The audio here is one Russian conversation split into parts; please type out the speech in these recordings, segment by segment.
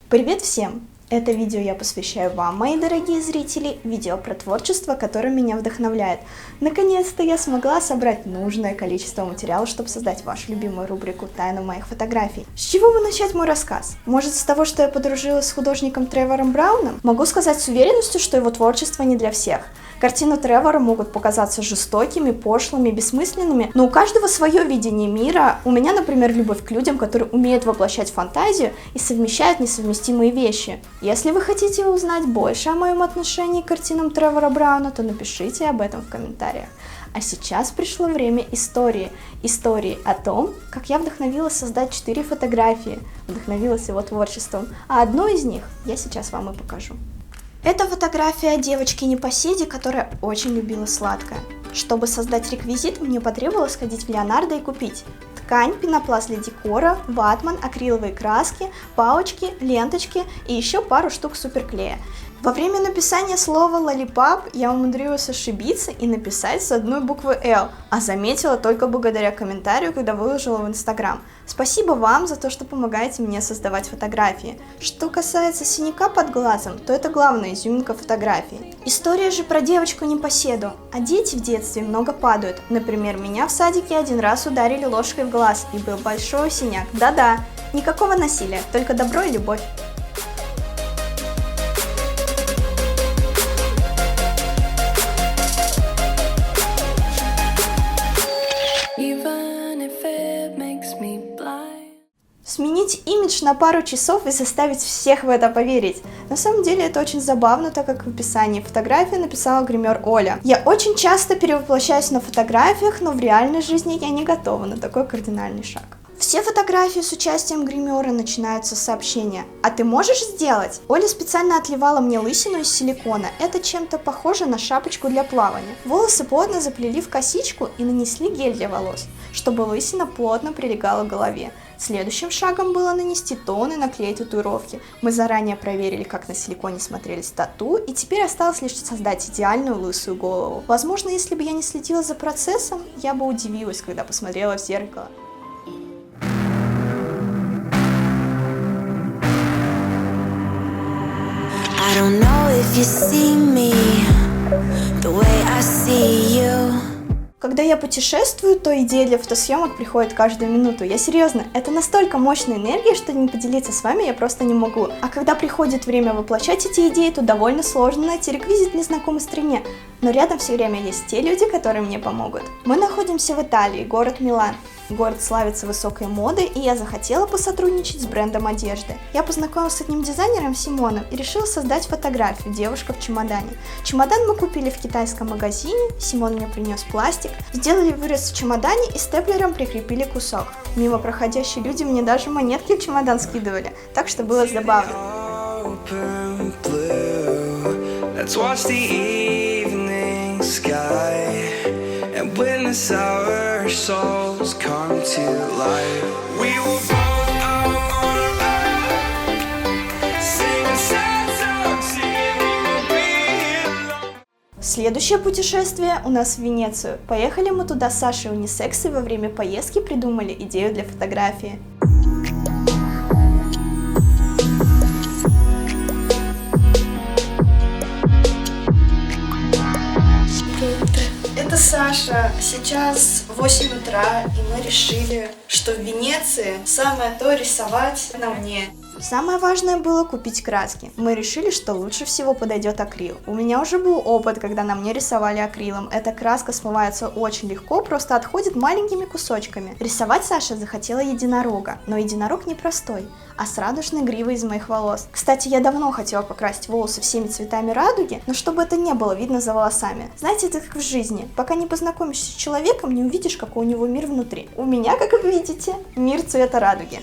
Привет всем! Это видео я посвящаю вам, мои дорогие зрители, видео про творчество, которое меня вдохновляет. Наконец-то я смогла собрать нужное количество материала, чтобы создать вашу любимую рубрику «Тайна моих фотографий». С чего бы начать мой рассказ? Может, с того, что я подружилась с художником Тревором Брауном? Могу сказать с уверенностью, что его творчество не для всех. Картины Тревора могут показаться жестокими, пошлыми, бессмысленными, но у каждого свое видение мира. У меня, например, любовь к людям, которые умеют воплощать фантазию и совмещают несовместимые вещи. Если вы хотите узнать больше о моем отношении к картинам Тревора Брауна, то напишите об этом в комментариях. А сейчас пришло время истории. Истории о том, как я вдохновилась создать 4 фотографии, вдохновилась его творчеством, а одну из них я сейчас вам и покажу. Это фотография девочки-непоседи, которая очень любила сладкое. Чтобы создать реквизит, мне потребовалось сходить в Леонардо и купить ткань, пенопласт для декора, ватман, акриловые краски, палочки, ленточки и еще пару штук суперклея. Во время написания слова «лолипап» я умудрилась ошибиться и написать с одной буквы «Л», а заметила только благодаря комментарию, когда выложила в Инстаграм. Спасибо вам за то, что помогаете мне создавать фотографии. Что касается синяка под глазом, то это главная изюминка фотографии. История же про девочку-непоседу. А дети в детстве много падают. Например, меня в садике один раз ударили ложкой в глаз, и был большой синяк. Да-да, никакого насилия, только добро и любовь. Сменить имидж на пару часов и заставить всех в это поверить. На самом деле это очень забавно, так как в описании фотографии написала гример Оля. Я очень часто перевоплощаюсь на фотографиях, но в реальной жизни я не готова на такой кардинальный шаг. Все фотографии с участием гримера начинаются с сообщения: «А ты можешь сделать?» Оля специально отливала мне лысину из силикона. Это чем-то похоже на шапочку для плавания. Волосы плотно заплели в косичку и нанесли гель для волос, чтобы лысина плотно прилегала к голове. Следующим шагом было нанести тон и наклеить татуировки. Мы заранее проверили, как на силиконе смотрелись тату, и теперь осталось лишь создать идеальную лысую голову. Возможно, если бы я не следила за процессом, я бы удивилась, когда посмотрела в зеркало. I don't know if you see me the way I see you. Когда я путешествую, то идея для фотосъемок приходит каждую минуту. Я серьезно, это настолько мощная энергия, что не поделиться с вами я просто не могу. А когда приходит время воплощать эти идеи, то довольно сложно найти реквизит в незнакомой стране. Но рядом все время есть те люди, которые мне помогут. Мы находимся в Италии, город Милан. Город славится высокой модой, и я захотела посотрудничать с брендом одежды. Я познакомилась с одним дизайнером Симоном и решила создать фотографию «Девушка в чемодане». Чемодан мы купили в китайском магазине, Симон мне принес пластик, сделали вырез в чемодане и степлером прикрепили кусок. Мимо проходящие люди мне даже монетки в чемодан скидывали, так что было забавно. Witness our souls come to life. We will both on a ride, sing a sad song, singing alone. Следующее путешествие у нас в Венецию. Поехали мы туда с Сашей Унисекс и во время поездки придумали идею для фотографии. Это Саша. Сейчас 8 утра, и мы решили, что в Венеции самое то рисовать на мне. Самое важное было купить краски. Мы решили, что лучше всего подойдет акрил. У меня уже был опыт, когда на мне рисовали акрилом. Эта краска смывается очень легко, просто отходит маленькими кусочками. Рисовать Саша захотела единорога, но единорог непростой, а с радужной гривой из моих волос. Кстати, я давно хотела покрасить волосы всеми цветами радуги, но чтобы это не было видно за волосами. Знаете, это как в жизни. Пока не познакомишься с человеком, не увидишь, какой у него мир внутри. У меня, как вы видите, мир цвета радуги.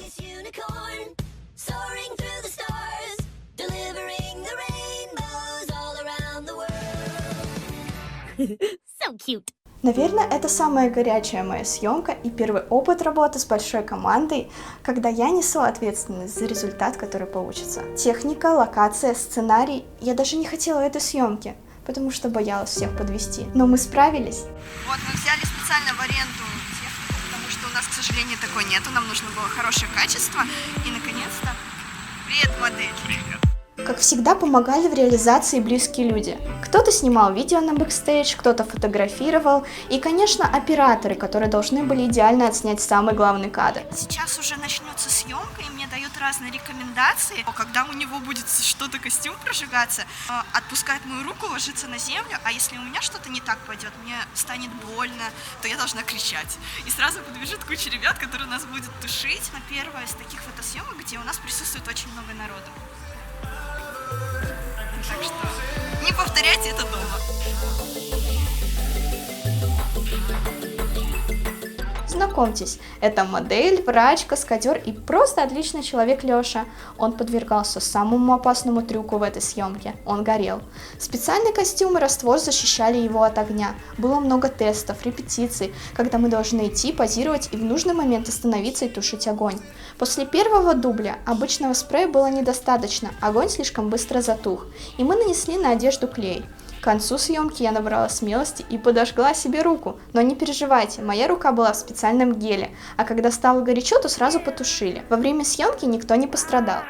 So cute. Наверное, это самая горячая моя съемка и первый опыт работы с большой командой, когда я несу ответственность за результат, который получится. Техника, локация, сценарий. Я даже не хотела этой съемки, потому что боялась всех подвести. Но мы справились. Вот, мы взяли специально в аренду технику, потому что у нас, к сожалению, такой нету. Нам нужно было хорошее качество. И, наконец-то, Привет, модель. Привет. Как всегда, помогали в реализации близкие люди. Кто-то снимал видео на бэкстейдж, кто-то фотографировал, и, конечно, операторы, которые должны были идеально отснять самый главный кадр. Сейчас уже начнется съемка, и мне дают разные рекомендации. Когда у него будет что-то, костюм прожигаться, отпускает мою руку, ложится на землю, а если у меня что-то не так пойдет, мне станет больно, то я должна кричать. И сразу подбежит куча ребят, которые нас будут тушить. На первая из таких фотосъемок, где у нас присутствует очень много народу. Так что не повторяйте это дома. Знакомьтесь, это модель, врач, каскадер и просто отличный человек Леша. Он подвергался самому опасному трюку в этой съемке. Он горел. Специальные костюмы, раствор защищали его от огня. Было много тестов, репетиций, когда мы должны идти, позировать и в нужный момент остановиться и тушить огонь. После первого дубля обычного спрея было недостаточно, огонь слишком быстро затух, и мы нанесли на одежду клей. К концу съемки я набрала смелости и подожгла себе руку, но не переживайте, моя рука была в специальном геле, а когда стало горячо, то сразу потушили. Во время съемки никто не пострадал.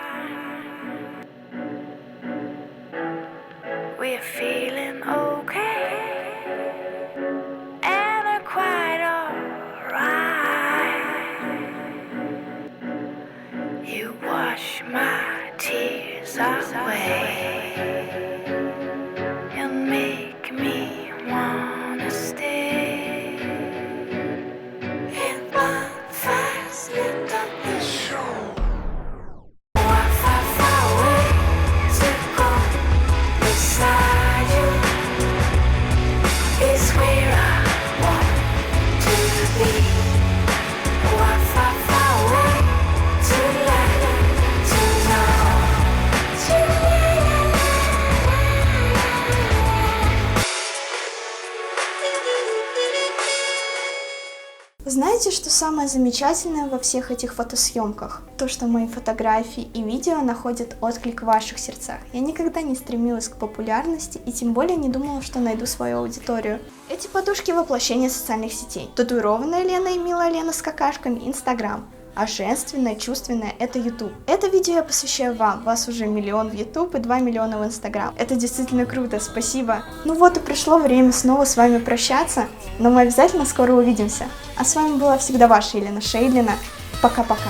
Знаете, что самое замечательное во всех этих фотосъемках? То, что мои фотографии и видео находят отклик в ваших сердцах. Я никогда не стремилась к популярности и тем более не думала, что найду свою аудиторию. Эти подушки — воплощение социальных сетей. Татуированная Лена и милая Лена с какашками — Инстаграм. А женственное, чувственное — это YouTube. Это видео я посвящаю вам. Вас уже 1 миллион в YouTube и 2 миллиона в Instagram. Это действительно круто, спасибо. Ну вот и пришло время снова с вами прощаться, но мы обязательно скоро увидимся. А с вами была всегда ваша Елена Шейдлина. Пока-пока.